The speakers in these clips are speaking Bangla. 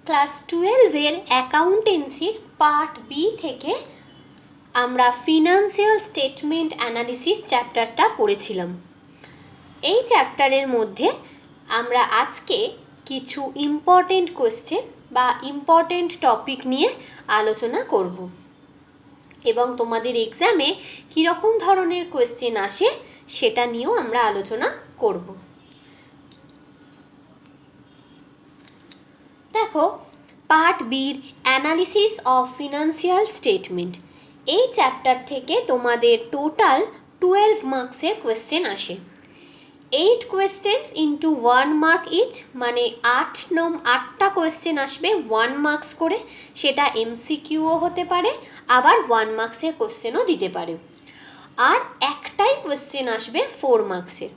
ক্লাস 12-এর অ্যাকাউন্টেন্সির পার্ট বি থেকে আমরা ফিনান্সিয়াল স্টেটমেন্ট অ্যানালিসিস চ্যাপ্টারটা পড়েছিলাম। এই চ্যাপ্টারের মধ্যে আমরা আজকে কিছু ইম্পর্টেন্ট কোয়েশ্চেন বা ইম্পর্টেন্ট টপিক নিয়ে আলোচনা করব এবং তোমাদের এক্সামে কীরকম ধরনের কোয়েশ্চেন আসে সেটা নিয়েও আমরা আলোচনা করব। দেখো, পার্ট বির অ্যানালিসিস অফ ফিনান্সিয়াল স্টেটমেন্ট, এই চ্যাপ্টার থেকে তোমাদের টোটাল 12 মার্কসের কোয়েশ্চেন আসে। 8 কোয়েশ্চেন্স ইন্টু 1 মার্ক ইচ, মানে 8টা কোয়েশ্চেন আসবে 1 মার্কস করে। সেটা এমসিকিউও হতে পারে, আবার 1 মার্কসের কোয়েশ্চেনও দিতে পারে। আর একটাই কোয়েশ্চেন আসবে 4 মার্কসের,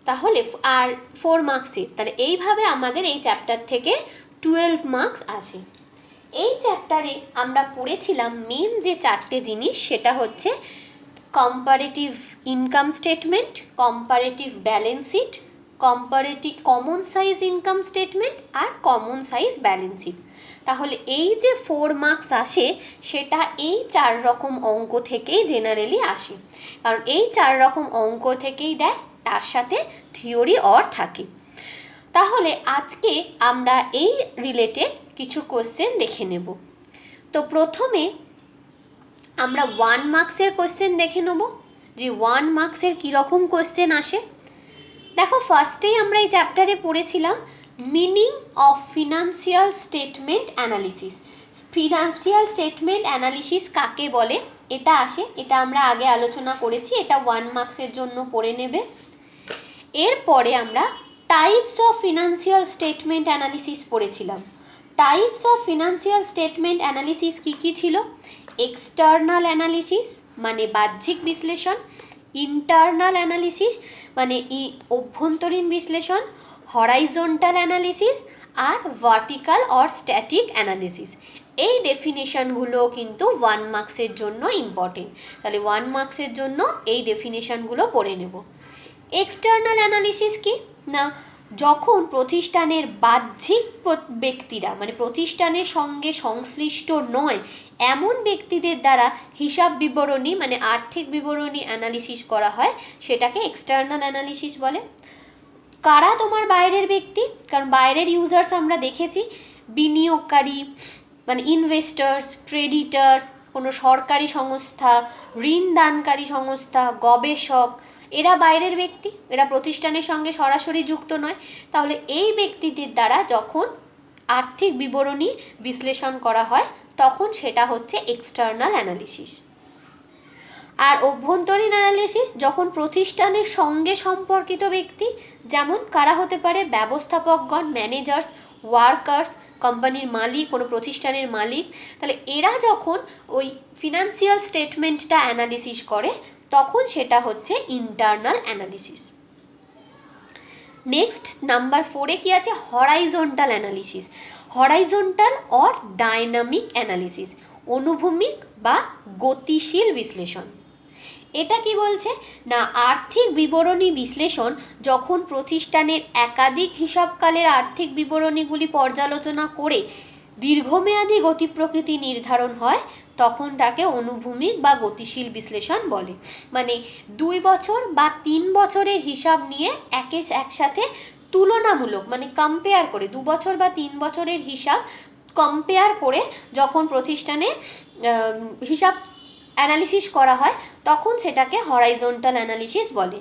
তাহলে আর 4 মার্কসের, তাহলে এইভাবে আমাদের এই চ্যাপ্টার থেকে 12 মার্কস আছে। এই চ্যাপ্টারে আমরা পড়েছিলাম মেন যে 4টে জিনিস, সেটা হচ্ছে comparative income statement, comparative balance sheet, comparative common size income statement আর কমন সাইজ ব্যালেন্স শিট। তাহলে এই যে 4 মার্কস আসে সেটা এই 4 রকম অঙ্ক থেকেই জেনারেলি আসে, কারণ এই 4 রকম অঙ্ক থেকেই দেয়, তার সাথে থিওরি অর থাকে। তাহলে আজকে আমরা এই রিলেটেড কিছু কোয়েশ্চেন দেখে নেব। তো প্রথমে আমরা 1 মার্কসের কোয়েশ্চেন দেখে নেব যে 1 মার্কসের কীরকম কোয়েশ্চেন আসে। দেখো, ফার্স্টেই আমরা এই চ্যাপ্টারে পড়েছিলাম meaning of financial statement analysis. Financial statement analysis কাকে বলে এটা আসে, এটা আমরা আগে আলোচনা করেছি, এটা 1 মার্কসের জন্য পড়ে নেবে। এরপরে আমরা types of financial statement analysis পড়েছিলাম। Types of financial statement analysis কী কী ছিল? এক্সটার্নাল অ্যানালিসিস মানে বাহ্যিক বিশ্লেষণ, ইন্টারনাল অ্যানালিসিস মানে অভ্যন্তরীণ বিশ্লেষণ, হরাইজন্টাল অ্যানালিসিস আর ভার্টিক্যাল অর স্ট্যাটিক অ্যানালিসিস। এই ডেফিনেশনগুলো কিন্তু 1 মার্কসের জন্য ইম্পর্টেন্ট, তাহলে 1 মার্কসের জন্য এই ডেফিনেশনগুলো পড়ে নেব। এক্সটার্নাল অ্যানালিসিস কি না, যখন প্রতিষ্ঠানের বাহ্যিক ব্যক্তিরা মানে প্রতিষ্ঠানের সঙ্গে সংশ্লিষ্ট নয় এমন ব্যক্তিদের দ্বারা হিসাব বিবরণী মানে আর্থিক বিবরণী অ্যানালিসিস করা হয়, সেটাকে এক্সটার্নাল অ্যানালিসিস বলে। কারা তোমার বাইরের ব্যক্তি? কারণ বাইরের ইউজার্স আমরা দেখেছি, বিনিয়োগকারী মানে ইনভেস্টার্স, ক্রেডিটার্স, কোনো সরকারি সংস্থা, ঋণ দানকারী সংস্থা, গবেষক, এরা বাইরের ব্যক্তি, এরা প্রতিষ্ঠানের সঙ্গে সরাসরি যুক্ত নয়। তাহলে এই ব্যক্তিদের দ্বারা যখন আর্থিক বিবরণী বিশ্লেষণ করা হয় তখন সেটা হচ্ছে এক্সটার্নাল অ্যানালিসিস। আর অভ্যন্তরীণ অ্যানালিসিস যখন প্রতিষ্ঠানের সঙ্গে সম্পর্কিত ব্যক্তি, যেমন কারা হতে পারে? ব্যবস্থাপকগণ, ম্যানেজার্স, ওয়ার্কার্স, কোম্পানির মালিক, কোনো প্রতিষ্ঠানের মালিক, তাহলে এরা যখন ওই ফিনান্সিয়াল স্টেটমেন্টটা অ্যানালিসিস করে তখন সেটা হচ্ছে ইন্টারনাল অ্যানালিসিস। নেক্সট নাম্বার 4-এ কি আছে? Horizontal analysis. Horizontal or dynamic analysis, অনুভূমিক বা গতিশীল বিশ্লেষণ। এটা কি বলছে না, আর্থিক বিবরণী বিশ্লেষণ যখন প্রতিষ্ঠানের একাধিক হিসাবকালের আর্থিক বিবরণীগুলি পর্যালোচনা করে দীর্ঘমেয়াদী গতি প্রকৃতি নির্ধারণ হয় তখন তাকে অনুভূমিক বা গতিশীল বিশ্লেষণ বলে। মানে 2 বছর বা 3 বছরের হিসাব নিয়ে একসাথে তুলনামূলক মানে কম্পেয়ার করে, 2 বছর বা 3 বছরের হিসাব কম্পেয়ার করে যখন প্রতিষ্ঠানে হিসাব অ্যানালিসিস করা হয় তখন সেটাকে হরাইজন্টাল অ্যানালিসিস বলে।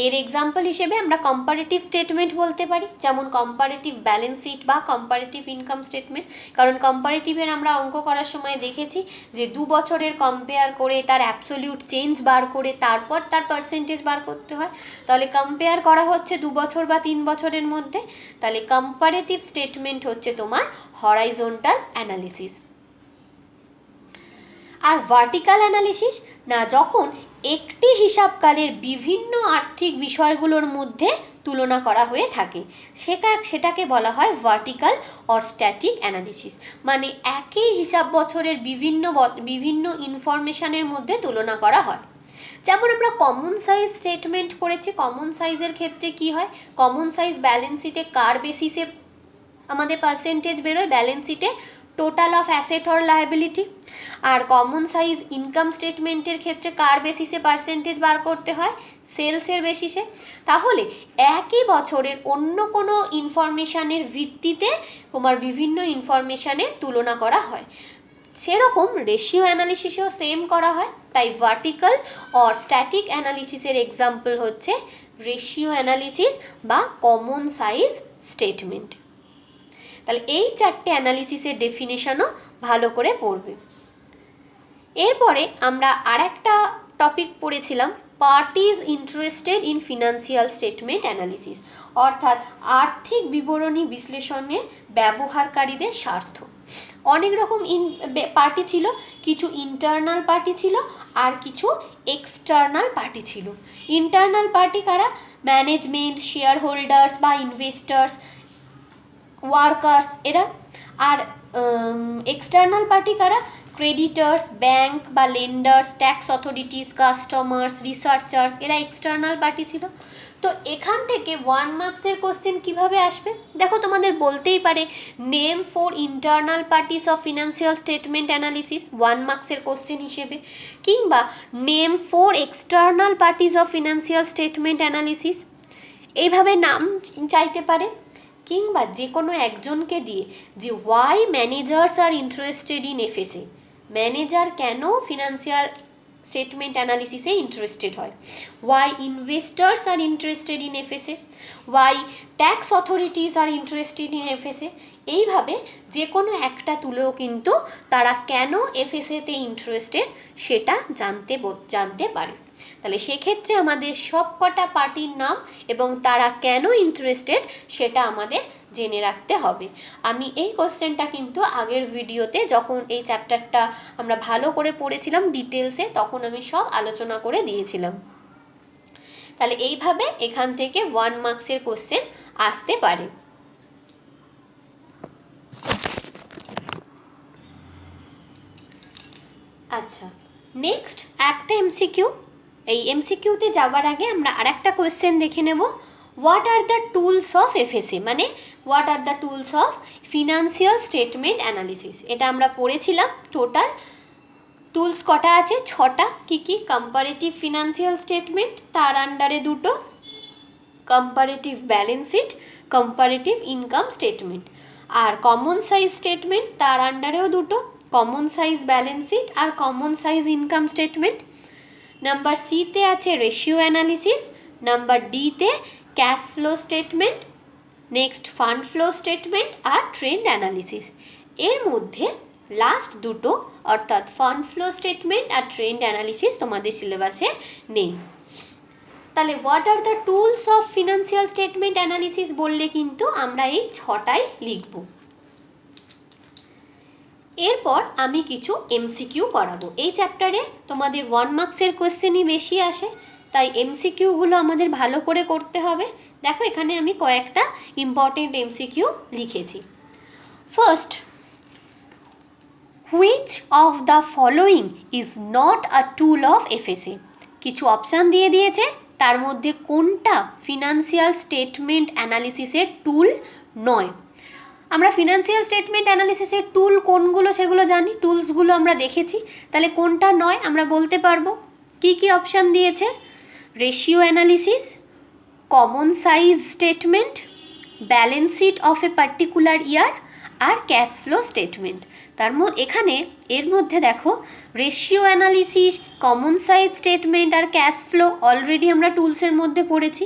এর এক্সাম্পল হিসেবে আমরা কম্পারেটিভ স্টেটমেন্ট বলতে পারি, যেমন কম্পারেটিভ ব্যালেন্স শিট বা কম্পারেটিভ ইনকাম স্টেটমেন্ট। কারণ কম্পারেটিভের আমরা অঙ্ক করার সময় দেখেছি যে 2 বছরের কম্পেয়ার করে তার অ্যাবসলিউট চেঞ্জ বার করে তারপর তার পার্সেন্টেজ বার করতে হয়, তাহলে কম্পেয়ার করা হচ্ছে 2 বছর বা 3 বছরের মধ্যে, তাহলে কম্পারেটিভ স্টেটমেন্ট হচ্ছে তোমার হরাইজন্টাল অ্যানালিসিস। আর ভার্টিক্যাল অ্যানালিসিস না, যখন একটি হিসাবকালের বিভিন্ন আর্থিক বিষয়গুলোর মধ্যে তুলনা করা হয়ে থাকে সেটাকে বলা হয় ভার্টিক্যাল অর স্ট্যাটিক অ্যানালিসিস। মানে একই হিসাব বছরের বিভিন্ন ইনফরমেশনের মধ্যে তুলনা করা হয়। যেমন আমরা কমন সাইজ স্টেটমেন্ট করেছি, কমন সাইজের ক্ষেত্রে কি হয়? কমন সাইজ ব্যালেন্স শিটে কার বেসিসে আমাদের পার্সেন্টেজ বেরোয় ব্যালেন্স শিটে total of asset or liability. আর কমন সাইজ ইনকাম স্টেটমেন্টের ক্ষেত্রে কার বেসিসে পার্সেন্টেজ বার করতে হয়? সেলসের বেসিসে। তাহলে একই বছরের অন্য কোনো ইনফরমেশানের ভিত্তিতে তোমার বিভিন্ন ইনফরমেশানের তুলনা করা হয়। সেরকম রেশিও অ্যানালিসিসেও সেম করা হয়। তাই ভার্টিক্যাল অর স্ট্যাটিক অ্যানালিসিসের এক্সাম্পল হচ্ছে রেশিও অ্যানালিসিস বা কমন সাইজ স্টেটমেন্ট। তাহলে এই চারটে অ্যানালিসিসের ডেফিনেশনও ভালো করে পড়বে। এরপরে আমরা আরেকটা টপিক পড়েছিলাম parties interested in financial statement analysis, অর্থাৎ আর্থিক বিবরণী বিশ্লেষণে ব্যবহারকারীদের স্বার্থ। অনেক রকম পার্টি ছিল, কিছু ইন্টারনাল পার্টি ছিল আর কিছু এক্সটার্নাল পার্টি ছিল। ইন্টারনাল পার্টি কারা? ম্যানেজমেন্ট, শেয়ার হোল্ডার্স বা ইনভেস্টার্স, ওয়ার্কার্স এরা। আর এক্সটার্নাল পার্টি কারা? ক্রেডিটার্স, ব্যাংক বা লেন্ডার্স, ট্যাক্স অথরিটিস, কাস্টমার্স, রিসার্চার্স, এরা এক্সটার্নাল পার্টি ছিল। তো এখান থেকে 1 মার্কসের কোশ্চেন কিভাবে আসবে? দেখো তোমাদের বলতেই পারে name 4 internal parties of financial statement analysis 1 মার্কসের কোশ্চেন হিসেবে, কিংবা name 4 external parties of financial statement analysis, এইভাবে নাম চাইতে পারে। কিংবা যে কোনো একজনকে দিয়ে যে why managers are interested in FSA, manager কেন ফিনান্সিয়াল স্টেটমেন্ট অ্যানালিসিসে ইন্টারেস্টেড হয়, why investors are interested in FSA, why tax authorities are interested in FSA, এইভাবে যে কোনো একটা তুলেও কিন্তু তারা কেন এফএসএতে ইন্টারেস্টেড সেটা জানতে পারে। তাহলে সেক্ষেত্রে আমাদের সব কটা পার্টির নাম এবং তারা কেন ইন্টারেস্টেড সেটা আমাদের জেনে রাখতে হবে। আমি এই কোশ্চেনটা কিন্তু আগের ভিডিওতে যখন এই চ্যাপ্টারটা আমরা ভালো করে পড়েছিলাম ডিটেলসে, তখন আমি সব আলোচনা করে দিয়েছিলাম। তাহলে এইভাবে এখান থেকে 1 মার্কসের কোশ্চেন আসতে পারে। আচ্ছা, নেক্সট একটা এমসিকিউ। এই এমসিকিউতে যাওয়ার আগে আমরা আরেকটা কোয়েশ্চেন দেখে নেব। What are the tools of FSA, মানে what are the tools of financial statement analysis, এটা আমরা পড়েছিলাম। টোটাল টুলস কটা আছে? 6টা। কী কী? কম্পারেটিভ ফিনান্সিয়াল স্টেটমেন্ট, তার আন্ডারে 2টো, comparative balance sheet, comparative income statement. আর কমন সাইজ স্টেটমেন্ট, তার আন্ডারেও 2টো, কমন সাইজ ব্যালেন্স শিট আর common size income statement. Number সিতে আছে রেশিও অ্যানালিসিস, নাম্বার ডিতে cash flow statement, next fund flow statement আর ট্রেন্ড অ্যানালিসিস। এর মধ্যে লাস্ট 2টো অর্থাৎ ফান্ড ফ্লো স্টেটমেন্ট আর ট্রেন্ড অ্যানালিসিস তোমাদের সিলেবাসে নেই। তাহলে what are the tools of financial statement analysis বললে কিন্তু আমরা এই 6টাই লিখব। এরপর আমি কিছু এমসিকিউ করাবো। এই চ্যাপ্টারে তোমাদের 1 মার্কসের কোয়েশ্চেনই বেশি আসে, তাই এমসিকিউগুলো আমাদের ভালো করে করতে হবে। দেখো এখানে আমি কয়েকটা ইম্পর্টেন্ট এমসিকিউ লিখেছি। First, which of the following is not a tool of FSA? কিছু অপশান দিয়ে দিয়েছে, তার মধ্যে কোনটা ফিনান্সিয়াল স্টেটমেন্ট অ্যানালিসিসের টুল নয়? আমরা ফিনান্সিয়াল স্টেটমেন্ট অ্যানালিসিসের টুল কোনগুলো সেগুলো জানি, টুলসগুলো আমরা দেখেছি। তাহলে কোনটা নয় আমরা বলতে পারবো। কি কি অপশান দিয়েছে? Ratio analysis, common size statement, balance sheet of a particular year আর ক্যাশ ফ্লো স্টেটমেন্ট। এখানে এর মধ্যে দেখো ratio analysis, common size statement আর ক্যাশ ফ্লো অলরেডি আমরা টুলসের মধ্যে পড়েছি,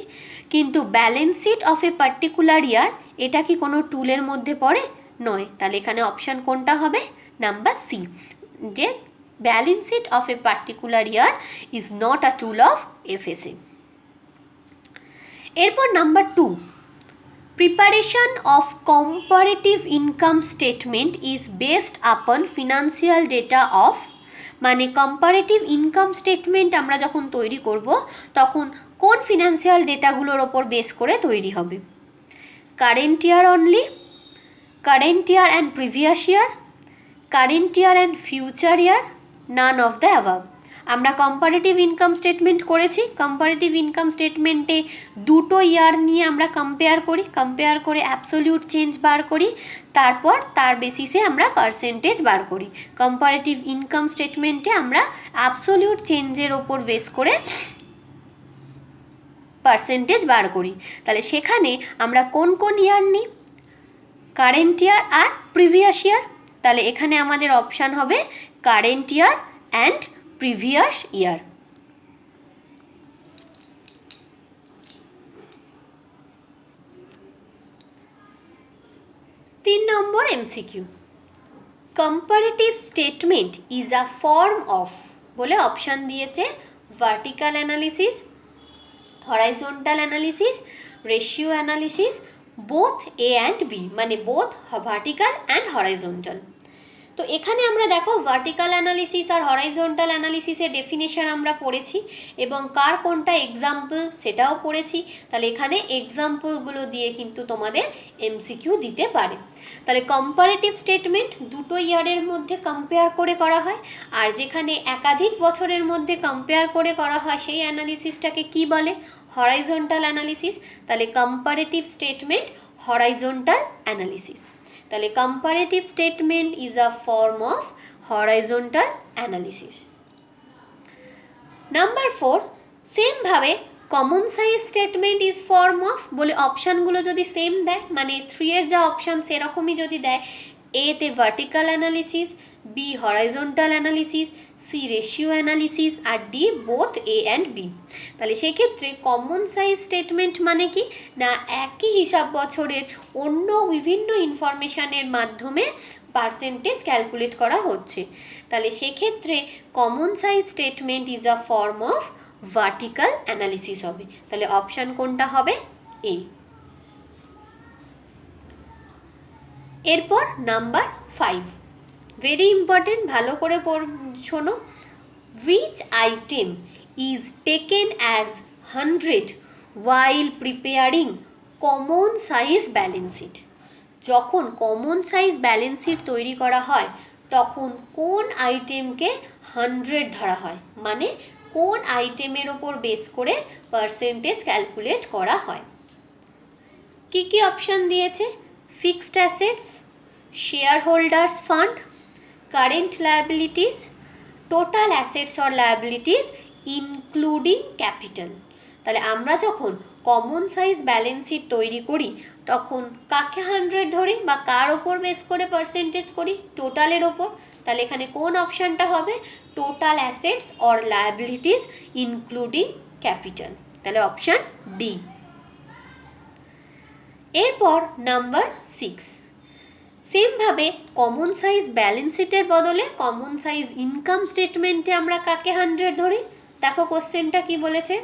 কিন্তু balance sheet of a particular year এটা কি কোনো টুলের মধ্যে পড়ে? নয়। তাহলে এখানে অপশান কোনটা হবে? নাম্বার সি, যে balance sheet of a particular year is not a tool of FSA. এরপর number 2, preparation of comparative income statement is based upon financial data of, মানে কম্পারেটিভ ইনকাম স্টেটমেন্ট আমরা যখন তৈরি করব তখন কোন ফিনান্সিয়াল ডেটাগুলোর ওপর বেস করে তৈরি হবে? Current year only, current year and previous year, current year and future year, none of the above. আমরা কম্পারেটিভ ইনকাম স্টেটমেন্ট করেছি। কম্পারেটিভ ইনকাম স্টেটমেন্টে দুটো ইয়ার নিয়ে আমরা কম্পেয়ার করে অ্যাবসোলিউট চেঞ্জ বার করি, তারপর তার বেসিসে আমরা পার্সেন্টেজ বার করি। কম্পারেটিভ ইনকাম স্টেটমেন্টে আমরা অ্যাবসোলিউট চেঞ্জের ওপর বেস করে পার্সেন্টেজ বার করি। তাহলে সেখানে আমরা কোন কোন ইয়ার নিই? কারেন্ট ইয়ার আর প্রিভিয়াস ইয়ার। তাহলে এখানে আমাদের অপশান হবে current year and previous year. তিন নম্বর MCQ, comparative statement is a form of বলে অপশান দিয়েছে vertical analysis, horizontal analysis, ratio analysis, both A and B, মানে বোথ ভার্টিক্যাল অ্যান্ড হরাইজন্টাল। তো এখানে আমরা দেখো ভার্টিক্যাল অ্যানালিসিস আর হরাইজন্টাল অ্যানালিসিসের ডেফিনেশন আমরা পড়েছি এবং কার কোনটা এক্সাম্পল সেটাও পড়েছি। তাহলে এখানে এক্সাম্পলগুলো দিয়ে কিন্তু তোমাদের এমসিকিউ দিতে পারে। তাহলে কম্পারেটিভ স্টেটমেন্ট দুটো ইয়ারের মধ্যে কম্পেয়ার করে করা হয়, আর যেখানে একাধিক বছরের মধ্যে কম্পেয়ার করে করা হয় সেই অ্যানালিসিসটাকে কি বলে? Horizontal analysis. তাহলে কম্পারেটিভ স্টেটমেন্ট হরাইজন্টাল অ্যানালিসিস। তাহলে comparative statement is a form of horizontal analysis. Number 4, সেমভাবে common size statement is form of বলে অপশানগুলো যদি সেম দেয়, মানে 3 এর যা অপশান সেরকমই যদি দেয়, এতে vertical analysis, B horizontal analysis, C ratio analysis আর D both A and B, তাহলে সেক্ষেত্রে কমন সাইজ স্টেটমেন্ট মানে কি না একই হিসাব বছরের অন্য বিভিন্ন ইনফরমেশানের মাধ্যমে পার্সেন্টেজ ক্যালকুলেট করা হচ্ছে। তাহলে সেক্ষেত্রে common size statement is a form of vertical analysis হবে। তাহলে অপশান কোনটা হবে? এ। এরপর নাম্বার 5, ভেরি ইম্পর্টেন্ট, ভালো করে শোনো। which item is taken as 100 while preparing common size balance sheet? যখন কমন সাইজ ব্যালেন্স শিট তৈরি করা হয় তখন কোন আইটেমকে 100 ধরা হয়, মানে কোন আইটেমের ওপর বেস করে পার্সেন্টেজ ক্যালকুলেট করা হয়। কি কি অপশান দিয়েছে? Fixed assets, share holders fund, current liabilities, total assets or liabilities including capital. তাহলে আমরা যখন কমন সাইজ ব্যালেন্স শিট তৈরি করি তখন কাকে 100 ধরি বা কার ওপর বেস করে পার্সেন্টেজ করি? টোটালের ওপর। তাহলে এখানে কোন অপশানটা হবে? Total assets or liabilities including capital. তাহলে অপশান ডি। এরপর নাম্বার 6, সেমভাবে কমন সাইজ ব্যালেন্স শিটের বদলে কমন সাইজ ইনকাম স্টেটমেন্টে আমরা কাকে 100 ধরি? দেখো কোশ্চেনটা কি বলেছে,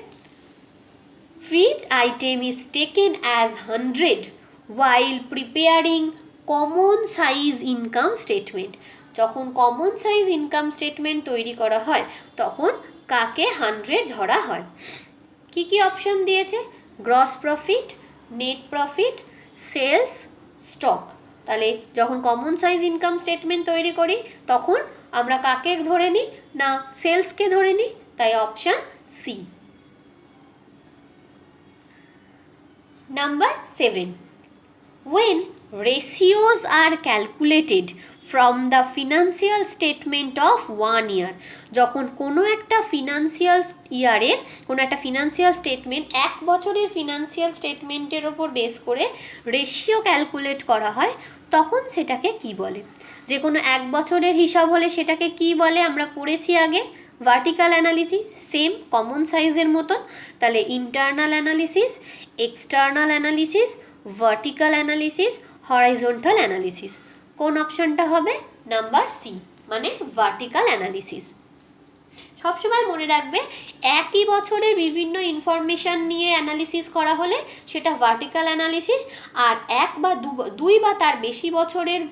which item is taken as 100 while preparing common size income statement? যখন কমন সাইজ ইনকাম স্টেটমেন্ট তৈরি করা হয় তখন কাকে 100 ধরা হয়? কি কি অপশন দিয়েছে? Gross profit, net profit, sales, stock. তাহলে যখন কমন সাইজ ইনকাম স্টেটমেন্ট তৈরি করি তখন আমরা কাকে ধরে নিই না সেলসকে ধরে নিই, তাই option C. Number 7, when ratios are calculated from the financial statement of 1 year, যখন কোনো একটা ফিনান্সিয়াল ইয়ারের কোনো একটা ফিনান্সিয়াল স্টেটমেন্ট এক বছরের ফিনান্সিয়াল স্টেটমেন্টের ওপর বেস করে রেশিও ক্যালকুলেট করা হয় তখন সেটাকে কি বলে? যে কোনো এক বছরের হিসাব হলে সেটাকে কি বলে আমরা পড়েছি আগে, ভার্টিক্যাল অ্যানালিসিস, সেম কমন সাইজের মতন। তাহলে internal analysis, external analysis, vertical analysis, horizontal analysis. কোন অপশনটা হবে? নাম্বার সি, মানে ভার্টিক্যাল অ্যানালিসিস। সবসময় মনে রাখবে একই বছরের বিভিন্ন ইনফরমেশান নিয়ে অ্যানালিসিস করা হলে সেটা ভার্টিক্যাল অ্যানালিসিস, আর এক বা দুই বা তার বেশি বছরের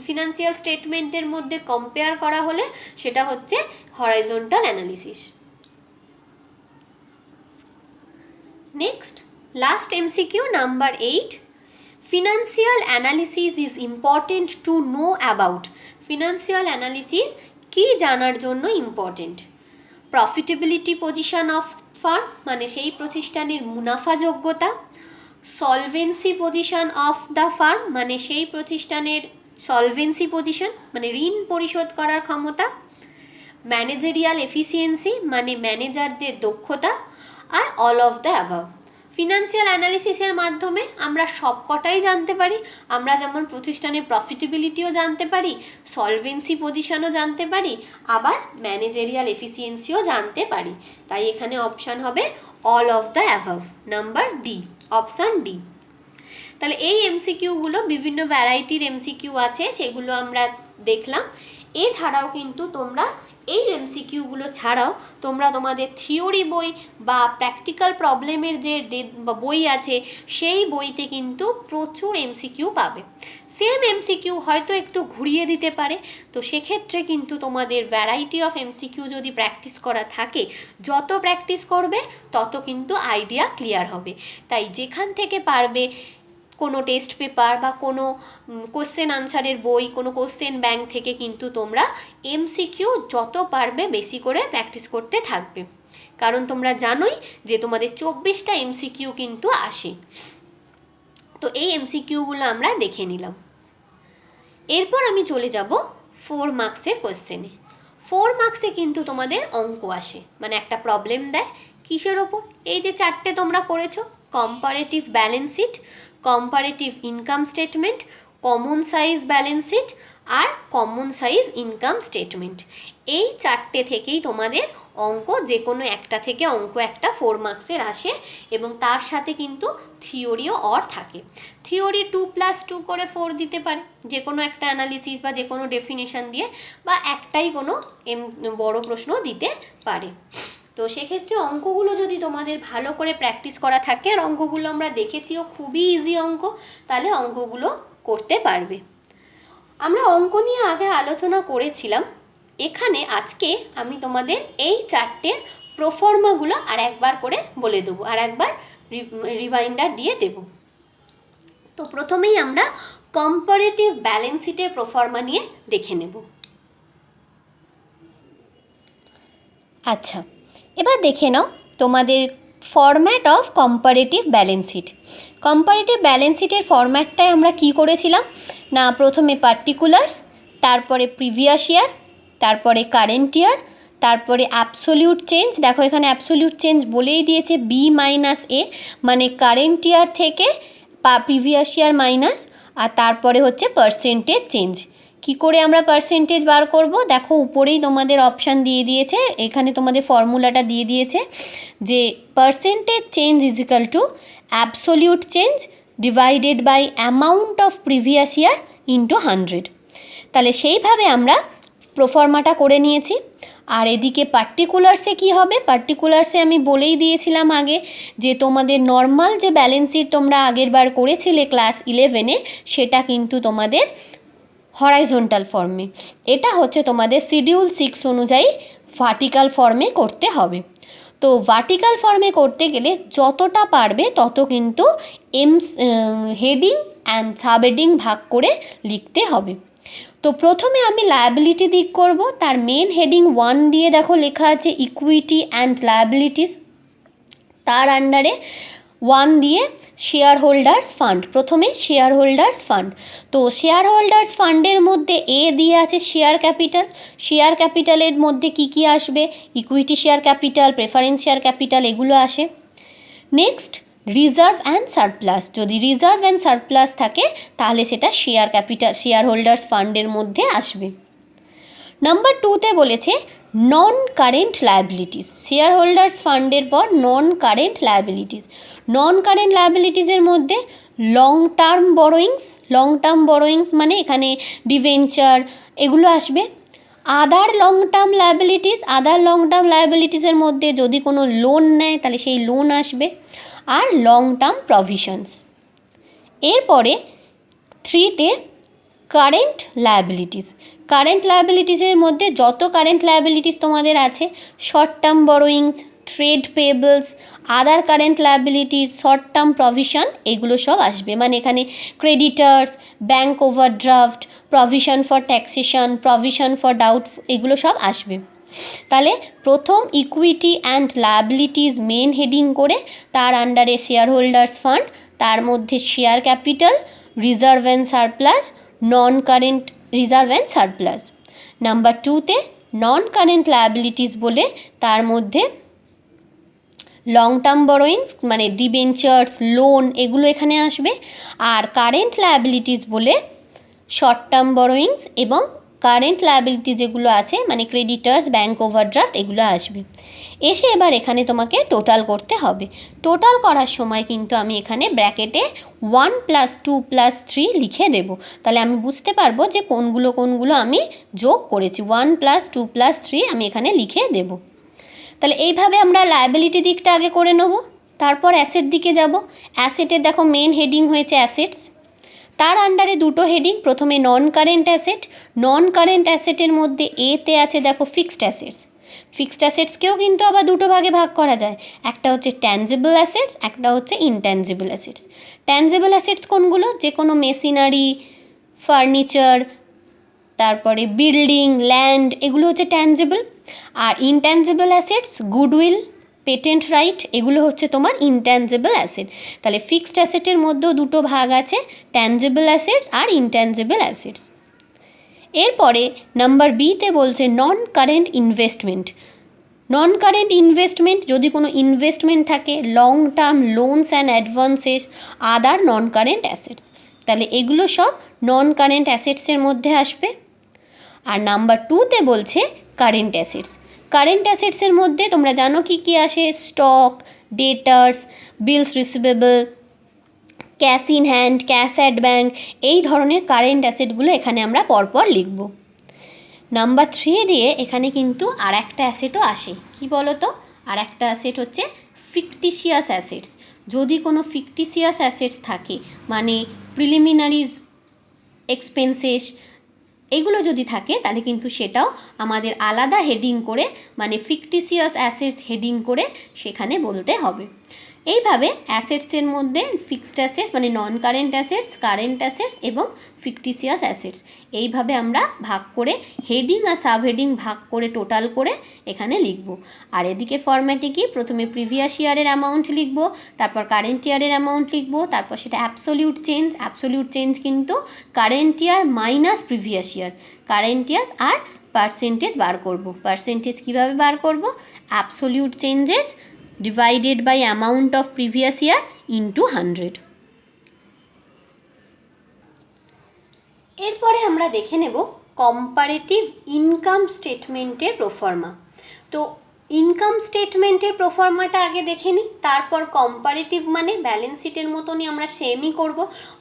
ফিনান্সিয়াল স্টেটমেন্টের মধ্যে কম্পেয়ার করা হলে সেটা হচ্ছে horizontal analysis. Next last MCQ number 8, financial analysis is important to know about. Financial analysis কি জানার জন্য important? Profitability position of farm মানে সেই প্রতিষ্ঠানের মুনাফা যোগ্যতা, solvency position of the farm মানে সেই প্রতিষ্ঠানের সলভেন্সি পজিশন মানে ঋণ পরিশোধ করার ক্ষমতা, ম্যানেজেরিয়াল এফিসিয়েন্সি মানে ম্যানেজারদের দক্ষতা, আর all of the above. Financial অ্যানালিসিসের মাধ্যমে আমরা সবকটাই জানতে পারি। আমরা যেমন প্রতিষ্ঠানের প্রফিটেবিলিটিও জানতে পারি, সলভেন্সি পজিশনও জানতে পারি, আবার ম্যানেজেরিয়াল এফিসিয়েন্সিও জানতে পারি। তাই এখানে অপশান হবে all of the অ্যাভাব, number D, option D. তাহলে এই এমসিকিউগুলো বিভিন্ন ভ্যারাইটির এমসিকিউ আছে, সেগুলো আমরা দেখলাম। এছাড়াও কিন্তু তোমরা এই এমসিকিউগুলো ছাড়াও তোমরা তোমাদের থিওরি বই বা প্র্যাকটিক্যাল প্রবলেমের যে বই আছে সেই বইতে কিন্তু প্রচুর এমসিকিউ পাবে। সেম এমসিকিউ হয়তো একটু ঘুরিয়ে দিতে পারে, তো সেক্ষেত্রে কিন্তু তোমাদের ভ্যারাইটি অফ এমসিকিউ যদি প্র্যাকটিস করা থাকে, যত প্র্যাকটিস করবে তত কিন্তু আইডিয়া ক্লিয়ার হবে। তাই যেখান থেকে পারবে কোনো টেস্ট পেপার বা কোনো কোশ্চেন আনসারের বই, কোনো কোশ্চেন ব্যাংক থেকে কিন্তু তোমরা এমসিকিউ যত পারবে বেশি করে প্র্যাকটিস করতে থাকবে। কারণ তোমরা জানোই যে তোমাদের 24টা এমসিকিউ কিন্তু আসে। তো এই এমসিকিউগুলো আমরা দেখে নিলাম। এরপর আমি চলে যাব 4 মার্কসের কোশ্চেনে। 4 মার্কসে কিন্তু তোমাদের অঙ্ক আসে, মানে একটা প্রবলেম দেয়। কিসের ওপর? এই যে 4টে তোমরা করেছো, comparative balance sheet, comparative income statement, common size balance sheet আর কমন সাইজ ইনকাম স্টেটমেন্ট। এই 4টে থেকেই তোমাদের অঙ্ক, যে কোনো একটা থেকে অঙ্ক একটা 4 মার্কসের আসে, এবং তার সাথে কিন্তু থিওরিও অর থাকে। থিওরি 2+2 করে 4 দিতে পারে, যে কোনো একটা অ্যানালিসিস বা যে কোনো ডেফিনেশন দিয়ে, বা একটাই কোনো বড় প্রশ্ন দিতে পারে। তো সেক্ষেত্রে অঙ্কগুলো যদি তোমাদের ভালো করে প্র্যাকটিস করা থাকে, আর অঙ্কগুলো আমরা দেখেছিও খুবই ইজি অঙ্ক, তাহলে অঙ্কগুলো করতে পারবে। আমরা অঙ্ক নিয়ে আগে আলোচনা করেছিলাম। এখানে আজকে আমি তোমাদের এই 4টের প্রোফর্মাগুলো আর একবার করে বলে দেবো, আর একবার রিমাইন্ডার দিয়ে দেব। তো প্রথমেই আমরা কম্পারেটিভ ব্যালেন্স শিটের প্রোফর্মা নিয়ে দেখে নেব। আচ্ছা, এবার দেখে নাও তোমাদের format of comparative balance sheet. Comparative balance শিটের ফরম্যাটটায় আমরা কি করেছিলাম না, প্রথমে পার্টিকুলার্স, তারপরে প্রিভিয়াস ইয়ার, তারপরে কারেন্ট ইয়ার, তারপরে অ্যাবসোলিউট চেঞ্জ। দেখো এখানে অ্যাবসোলিউট চেঞ্জ বলেই দিয়েছে B-A, মানে কারেন্ট ইয়ার থেকে প্রিভিয়াস ইয়ার মাইনাস, আর তারপরে হচ্ছে পার্সেন্টেজ চেঞ্জ। কি করে আমরা পার্সেন্টেজ বার করব? দেখো উপরেই তোমাদের অপশান দিয়ে দিয়েছে, এখানে তোমাদের ফর্মুলাটা দিয়ে দিয়েছে যে percentage change is equal to absolute change divided by amount of previous year into 100। তাহলে সেইভাবে আমরা প্রোফর্মাটা করে নিয়েছি। আর এদিকে পার্টিকুলার্সে কি হবে? পার্টিকুলার্সে আমি বলেই দিয়েছিলাম আগে যে তোমাদের নর্মাল যে ব্যালেন্স শিট তোমরা আগের বার করেছিলে ক্লাস 11-এ, সেটা কিন্তু তোমাদের হরাইজন্টাল ফর্মে, এটা হচ্ছে তোমাদের শিডিউল 6 অনুযায়ী ভার্টিক্যাল ফর্মে করতে হবে। তো ভার্টিক্যাল ফর্মে করতে গেলে যতটা পারবে তত কিন্তু হেডিং অ্যান্ড সাব হেডিং ভাগ করে লিখতে হবে। তো প্রথমে আমি লায়াবিলিটি দিক করব। তার মেন হেডিং 1 দিয়ে দেখো লেখা আছে ইকুইটি অ্যান্ড লায়াবিলিটিস, তার আন্ডারে 1 দিয়ে শেয়ার হোল্ডার্স ফান্ড। প্রথমে শেয়ার হোল্ডার্স ফান্ড, তো শেয়ার হোল্ডার্স ফান্ডের মধ্যে এ দিয়ে আছে শেয়ার ক্যাপিটাল। শেয়ার ক্যাপিটালের মধ্যে কি কি আসবে? Equity share capital, preference share capital, এগুলো আসে। নেক্সট রিজার্ভ অ্যান্ড সারপ্লাস, যদি রিজার্ভ অ্যান্ড সারপ্লাস থাকে তাহলে সেটা শেয়ার ক্যাপিটাল, শেয়ার হোল্ডার্স ফান্ডের মধ্যে আসবে। নাম্বার 2তে বলেছে non current liabilities. Share holders ফান্ডের পর non current liabilities. Non current লায়াবিলিটিসের মধ্যে লং টার্ম বরোয়িংস মানে এখানে ডিভেঞ্চার এগুলো আসবে। আদার লং টার্ম লায়াবিলিটিসের মধ্যে যদি কোনো লোন নেয় তাহলে সেই লোন আসবে, আর লং টার্ম প্রভিশনস। এরপরে 3তে কারেন্ট লায়াবিলিটিসের মধ্যে যত কারেন্ট লায়াবিলিটিস তোমাদের আছে, short term borrowings, trade payables, other current liabilities, short term provision, এগুলো সব আসবে। মানে এখানে creditors, bank overdraft, provision for taxation, provision for doubt, এগুলো সব আসবে। তাহলে প্রথম equity and liabilities main heading করে তার আন্ডারে শেয়ার হোল্ডার্স ফান্ড, তার মধ্যে share capital, reserve and surplus, non current reserve and surplus. Number 2তে নন কারেন্ট লায়াবিলিটিস বলে তার মধ্যে লং টার্ম বরোয়িংস মানে ডিবেঞ্চার্স, লোন, এগুলো এখানে আসবে। আর কারেন্ট লায়াবিলিটিস বলে শর্ট টার্ম বরোয়িংস এবং কারেন্ট লায়াবিলিটি যেগুলো আছে মানে ক্রেডিটার্স, ব্যাঙ্ক ওভারড্রাফট, এগুলো আসবে। এসে এবার এখানে তোমাকে টোটাল করতে হবে। টোটাল করার সময় কিন্তু আমি এখানে ব্র্যাকেটে 1 + 2 + 3 লিখে দেব, তাহলে আমি বুঝতে পারবো যে কোনগুলো আমি যোগ করেছি। 1 + 2 + 3 আমি এখানে লিখে দেব। তাহলে এইভাবে আমরা লায়াবিলিটি দিকটা আগে করে নেব, তারপর অ্যাসেট দিকে যাব। অ্যাসেটের দেখো মেন হেডিং হয়েছে অ্যাসেটস, তার আন্ডারে দুটো হেডিং। প্রথমে non current asset, non current অ্যাসেটের মধ্যে এতে আছে দেখো ফিক্সড অ্যাসেটস। ফিক্সড অ্যাসেটসকেও কিন্তু আবার দুটো ভাগে ভাগ করা যায়, একটা হচ্ছে ট্যানজিবল অ্যাসেটস, একটা হচ্ছে ইনট্যানজিবল অ্যাসেটস। ট্যানজিবল অ্যাসেটস কোনগুলো? যে কোনো মেশিনারি, ফার্নিচার, তারপরে বিল্ডিং, ল্যান্ড, এগুলো হচ্ছে ট্যানজিবল। আর intangible assets goodwill, patent right, এগুলো হচ্ছে তোমার ইনট্যানজিবল অ্যাসেট। তাহলে ফিক্সড অ্যাসেটের মধ্যেও দুটো ভাগ আছে, ট্যানজিবল অ্যাসেটস আর ইনট্যানজিবল অ্যাসেটস। এরপরে নাম্বার বিতে বলছে non current investment. Non current investment যদি কোনো ইনভেস্টমেন্ট থাকে, long term loans and advances, other non current assets, তাহলে এগুলো সব নন কারেন্ট অ্যাসেটসের মধ্যে আসবে। আর নাম্বার 2তে বলছে কারেন্ট অ্যাসেটস। কারেন্ট অ্যাসেটসের মধ্যে তোমরা জানো কি কি আসে? Stock, debtors, bills receivable, cash in hand, cash at bank, এই ধরনের কারেন্ট অ্যাসেটগুলো এখানে আমরা পরপর লিখব। নাম্বার 3 দিয়ে এখানে কিন্তু আর একটা অ্যাসেটও আসে, কি বলো তো? আর একটা অ্যাসেট হচ্ছে ফিকটিশিয়াস অ্যাসেটস। যদি কোনো ফিকটিশিয়াস অ্যাসেটস থাকে মানে প্রিলিমিনারিজ এক্সপেন্সেস, এগুলো যদি থাকে তাহলে কিন্তু সেটাও আমাদের আলাদা হেডিং করে মানে ফিকটিশিয়াস অ্যাসেটস হেডিং করে সেখানে বলতে হবে। এইভাবে অ্যাসেটসের মধ্যে ফিক্সড অ্যাসেটস মানে নন কারেন্ট অ্যাসেটস, কারেন্ট অ্যাসেটস এবং ফিকটিশিয়াস অ্যাসেটস, এইভাবে আমরা ভাগ করে হেডিং আর সাব হেডিং ভাগ করে টোটাল করে এখানে লিখব। আর এদিকে ফরম্যাটে কি? প্রথমে প্রিভিয়াস ইয়ারের অ্যামাউন্ট লিখব, তারপর কারেন্ট ইয়ারের অ্যামাউন্ট লিখব, তারপর সেটা অ্যাবসোলিউট চেঞ্জ। অ্যাবসোলিউট চেঞ্জ কিন্তু current year minus previous year, current year আর পার্সেন্টেজ বার করব। পার্সেন্টেজ কীভাবে বার করব? Absolute changes divided by amount of previous year into 100। এরপরে আমরা দেখে নেব কম্পারেটিভ ইনকাম স্টেটমেন্টের প্রোফর্মা। তো ইনকাম স্টেটমেন্টের প্রোফর্মাটা আগে দেখে নিই, তারপর কম্পারেটিভ মানে ব্যালেন্স শিটের মতনই আমরা সেমই করব,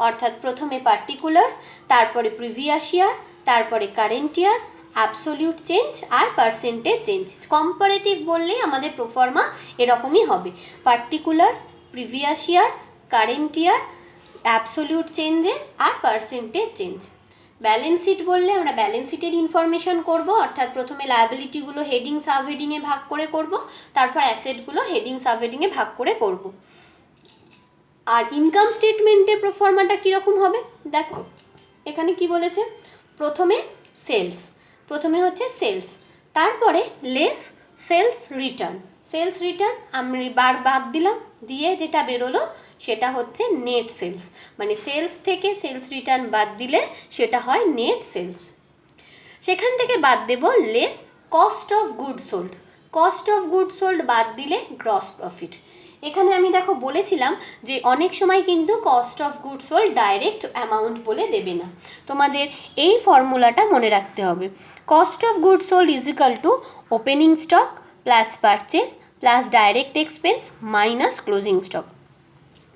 অর্থাৎ প্রথমে পার্টিকুলার্স, তারপরে প্রিভিয়াস ইয়ার, তারপরে কারেন্ট ইয়ার, অ্যাবসোলিউট চেঞ্জ আর পার্সেন্টেজ চেঞ্জ। কম্পারেটিভ বললেই আমাদের প্রোফর্মা এরকমই হবে, particulars, previous year, current year, absolute changes আর পার্সেন্টেজ চেঞ্জ। ব্যালেন্স শিট বললে আমরা ব্যালেন্স শিটের ইনফরমেশন করব, অর্থাৎ প্রথমে লায়াবিলিটিগুলো হেডিং সাব হেডিংয়ে ভাগ করে করব, তারপর অ্যাসেটগুলো হেডিং সাব হেডিংয়ে ভাগ করে করব। আর ইনকাম স্টেটমেন্টের প্রোফর্মাটা কীরকম হবে দেখো, এখানে কি বলেছে? প্রথমে সেলস, প্রথমে হচ্ছে সেলস, তারপরে less sales return. Sales return আমি বাদ দিলাম, দিয়ে যেটা বেরোলো সেটা হচ্ছে নেট সেলস, মানে সেলস থেকে সেলস রিটার্ন বাদ দিলে সেটা হয় নেট সেলস। সেখান থেকে বাদ দেব less cost of good sold, cost of good sold বাদ দিলে গ্রস প্রফিট। এখানে আমি দেখো বলেছিলাম যে অনেক সময় কিন্তু cost of good sold direct amount বলে দেবে না, তোমাদের এই ফর্মুলাটা মনে রাখতে হবে। Cost of good sold is equal two opening stock plus purchase plus direct expense minus closing stock.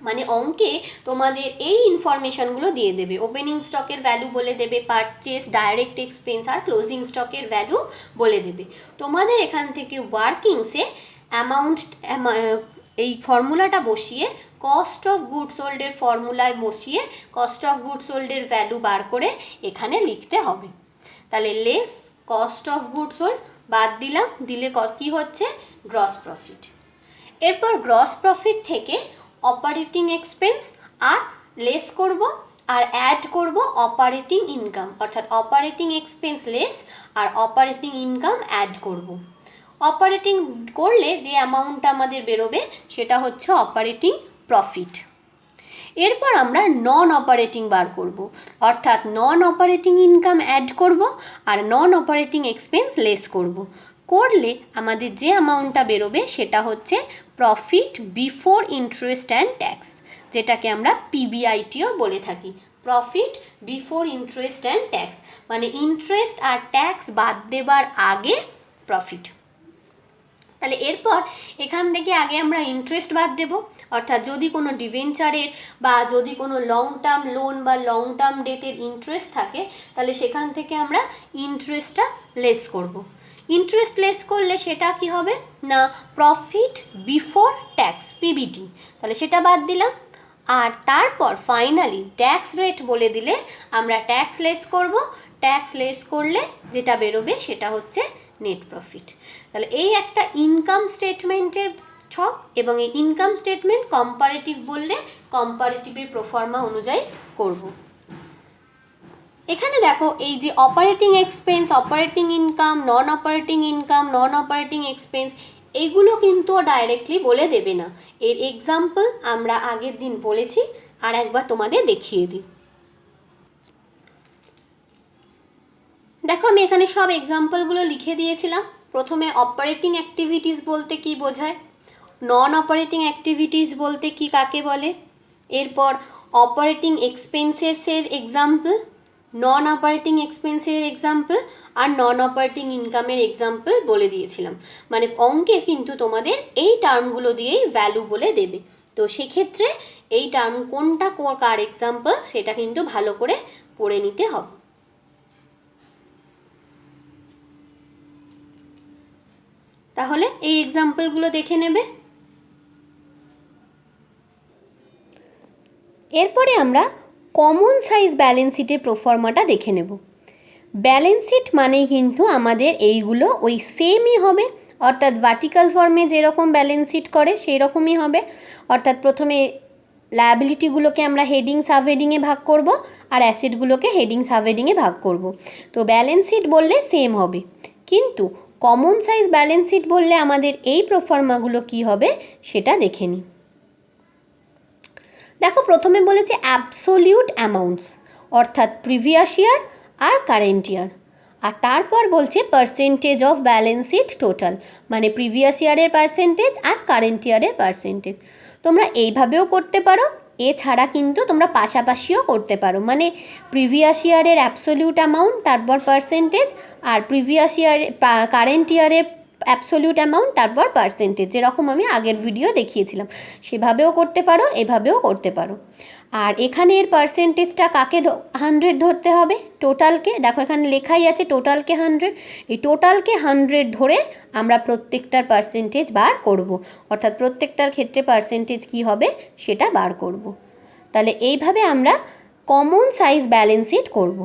মানে অঙ্কে তোমাদের এই ইনফরমেশনগুলো দিয়ে দেবে, ওপেনিং স্টকের ভ্যালু বলে দেবে, পারচেস, ডাইরেক্ট এক্সপেন্স আর ক্লোজিং স্টকের ভ্যালু বলে দেবে। তোমাদের এখান থেকে ওয়ার্কিংসে অ্যামাউন্ট এই ফর্মুলাটা বসিয়ে কস্ট অফ গুড সোল্ডের ফর্মুলায় বসিয়ে কস্ট অফ গুড সোল্ডের ভ্যালু বার করে এখানে লিখতে হবে। তাহলে less cost of good sold বাদ দিলাম, দিলে কী হচ্ছে? Gross profit. এরপর গ্রস প্রফিট থেকে অপারেটিং এক্সপেন্স আর লেস করব আর অ্যাড করব অপারেটিং ইনকাম, অর্থাৎ অপারেটিং এক্সপেন্স লেস আর অপারেটিং ইনকাম অ্যাড করব। অপারেটিং করলে যে অ্যামাউন্টটা আমাদের বেরোবে সেটা হচ্ছে অপারেটিং প্রফিট। এরপর আমরা নন অপারেটিং বার করব, অর্থাৎ নন অপারেটিং ইনকাম অ্যাড করব আর নন অপারেটিং এক্সপেন্স লেস করব। করলে আমাদের যে অ্যামাউন্টটা বেরোবে সেটা হচ্ছে profit before interest and tax, যেটাকে আমরা পিবিআইটিও বলে থাকি, profit before interest and tax, মানে ইন্টারেস্ট আর ট্যাক্স বাদ দেবার আগে প্রফিট। তাহলে এরপর এখান থেকে আগে আমরা ইন্টারেস্ট বাদ দেব, অর্থাৎ যদি কোনো ডিভেঞ্চারের বা যদি কোনো লং টার্ম লোন বা লং টার্ম ডেটের ইন্টারেস্ট থাকে তাহলে সেখান থেকে আমরা ইন্টারেস্টটা লেস করব। ইন্টারেস্ট লেস করলে সেটা কি হবে না প্রফিট বিফোর ট্যাক্স, পিবিটি, তাহলে সেটা বাদ দিলাম। আর তারপর ফাইনালি ট্যাক্স রেট বলে দিলে আমরা ট্যাক্স লেস করব, ট্যাক্স লেস করলে যেটা বেরোবে সেটা হচ্ছে নেট প্রফিট। তাহলে এই একটা ইনকাম স্টেটমেন্টের ছক, এবং এই ইনকাম স্টেটমেন্ট কম্পারেটিভ বললে কম্পারেটিভের প্রোফর্মা অনুযায়ী করব। এখানে দেখো এই যে অপারেটিং এক্সপেন্স, অপারেটিং ইনকাম, নন অপারেটিং এক্সপেন্স, এইগুলো কিন্তু ডাইরেক্টলি বলে দেবে না। এর এক্সাম্পল আমরা আগের দিন বলেছি, আর একবার তোমাদের দেখিয়ে দিই। দেখো আমি এখানে সব এক্সাম্পলগুলো লিখে দিয়েছিলাম। প্রথমে অপারেটিং অ্যাক্টিভিটিস বলতে কি বোঝায়, নন অপারেটিং অ্যাক্টিভিটিস বলতে কি কাকে বলে, এরপর অপারেটিং এক্সপেন্সেসের এক্সাম্পল, নন অপারেটিং এক্সপেন্সের এক্সাম্পল আর নন অপারেটিং ইনকামের এক্সাম্পল বলে দিয়েছিলাম। মানে অঙ্কে কিন্তু তোমাদের এই টার্মগুলো দিয়েই ভ্যালু বলে দেবে। তো সেক্ষেত্রে এই টার্ম কোনটা কার এক্সাম্পল সেটা কিন্তু ভালো করে পড়ে নিতে হবে। তাহলে এই এক্সাম্পলগুলো দেখে নেবে। এরপরে আমরা কমন সাইজ ব্যালেন্স শিটের প্রোফর্মাটা দেখে নেব। ব্যালেন্স শিট মানেই কিন্তু আমাদের এইগুলো ওই সেমই হবে, অর্থাৎ ভার্টিক্যাল ফর্মে যেরকম ব্যালেন্স শিট করে সেই রকমই হবে। অর্থাৎ প্রথমে লায়াবিলিটিগুলোকে আমরা হেডিং সাব হেডিংয়ে ভাগ করব আর অ্যাসেটগুলোকে হেডিং সাব হেডিংয়ে ভাগ করব। তো ব্যালেন্স শিট বললে সেম হবে, কিন্তু কমন সাইজ ব্যালেন্স শিট বললে আমাদের এই প্রোফর্মাগুলো কি হবে সেটা দেখে নিই। দেখো প্রথমে বলেছে অ্যাবসোলিউট অ্যামাউন্টস, অর্থাৎ প্রিভিয়াস ইয়ার আর কারেন্ট ইয়ার, আর তারপর বলছে percentage of balance sheet total, মানে প্রিভিয়াস ইয়ারের পার্সেন্টেজ আর কারেন্ট ইয়ারের পার্সেন্টেজ। তোমরা এইভাবেও করতে পারো, এছাড়া কিন্তু তোমরা পাশাপাশিও করতে পারো, মানে প্রিভিয়াস ইয়ারের অ্যাবসোলিউট অ্যামাউন্ট তারপর পার্সেন্টেজ, আর প্রিভিয়াস ইয়ার কারেন্ট ইয়ারের অ্যাবসোলিউট অ্যামাউন্ট তারপর পার্সেন্টেজ, যেরকম আমি আগের ভিডিও দেখিয়েছিলাম সেভাবেও করতে পারো, এভাবেও করতে পারো। আর এখানে এর পার্সেন্টেজটা কাকে 100 ধরতে হবে, টোটালকে। দেখো এখানে লেখাই আছে টোটালকে 100, এই টোটালকে 100 ধরে আমরা প্রত্যেকটার পার্সেন্টেজ বার করব, অর্থাৎ প্রত্যেকটার ক্ষেত্রে পার্সেন্টেজ কি হবে সেটা বার করব। তাহলে এইভাবে আমরা কমন সাইজ ব্যালেন্স শিট করব।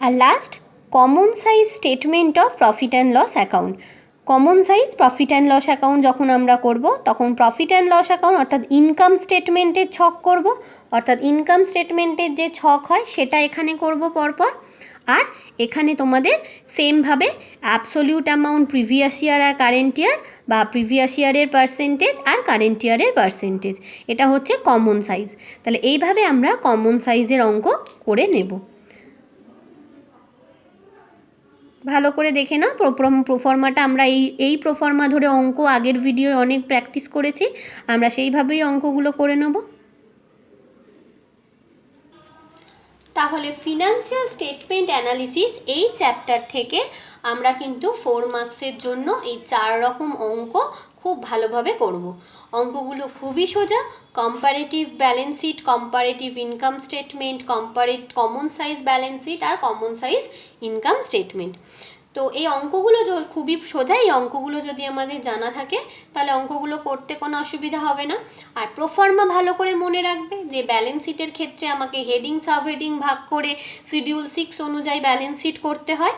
আর last common size statement of profit and loss account. Common size profit and loss account যখন আমরা করব তখন প্রফিট অ্যান্ড লস অ্যাকাউন্ট অর্থাৎ ইনকাম স্টেটমেন্টের ছক করব, অর্থাৎ ইনকাম স্টেটমেন্টের যে ছক হয় সেটা এখানে করব পরপর। আর এখানে তোমাদের সেমভাবে অ্যাবসোলিউট অ্যামাউন্ট প্রিভিয়াস ইয়ার আর কারেন্ট ইয়ার, বা প্রিভিয়াস ইয়ারের পার্সেন্টেজ আর কারেন্ট ইয়ারের পার্সেন্টেজ, এটা হচ্ছে কমন সাইজ। তাহলে এইভাবে আমরা কমন সাইজের অঙ্ক করে নেব। ভালো করে দেখে নাও প্রোফর্মাটা, আমরা এই প্রোফর্মা ধরে অঙ্ক আগের ভিডিও অনেক প্র্যাকটিস করেছি, আমরা সেইভাবেই অঙ্কগুলো করে নেব। তাহলে ফিনান্সিয়াল স্টেটমেন্ট অ্যানালিসিস এই চ্যাপ্টার থেকে আমরা কিন্তু 4 মার্কসের জন্য এই 4 রকম অঙ্ক খুব ভালোভাবে করব। অঙ্কগুলো খুবই সোজা, comparative balance sheet, comparative income statement, common size balance sheet আর কমন সাইজ ইনকাম স্টেটমেন্ট। তো এই অঙ্কগুলো খুবই সোজা, এই অঙ্কগুলো যদি আমাদের জানা থাকে তাহলে অঙ্কগুলো করতে কোনো অসুবিধা হবে না। আর প্রোফর্মা ভালো করে মনে রাখবে যে ব্যালেন্স শিটের ক্ষেত্রে আমাকে হেডিং সাব হেডিং ভাগ করে শিডিউল 6 অনুযায়ী ব্যালেন্স শিট করতে হয়।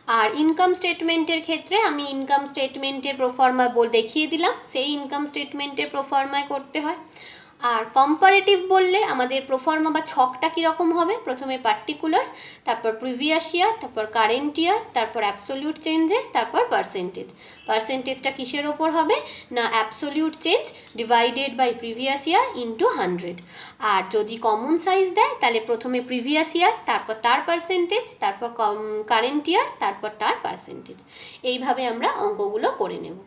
আর ইনকাম স্টেটমেন্টের ক্ষেত্রে আমি ইনকাম স্টেটমেন্টের প্রোফর্মা দেখিয়ে দিলাম, সেই ইনকাম স্টেটমেন্টের প্রোফর্মায় করতে হয়। আর কম্পারেটিভ বললে আমাদের প্রোফর্মা বা ছকটা কীরকম হবে, প্রথমে পার্টিকুলার্স, তারপর প্রিভিয়াস ইয়ার, তারপর কারেন্ট ইয়ার, তারপর অ্যাবসোলিউট চেঞ্জেস, তারপর পার্সেন্টেজ। পার্সেন্টেজটা কিসের ওপর হবে না absolute change divided by previous year into 100। আর যদি কমন সাইজ দেয় তাহলে প্রথমে প্রিভিয়াস ইয়ার, তারপর তার পার্সেন্টেজ, তারপর কারেন্ট ইয়ার, তারপর তার পার্সেন্টেজ। এইভাবে আমরা অঙ্কগুলো করে নেব।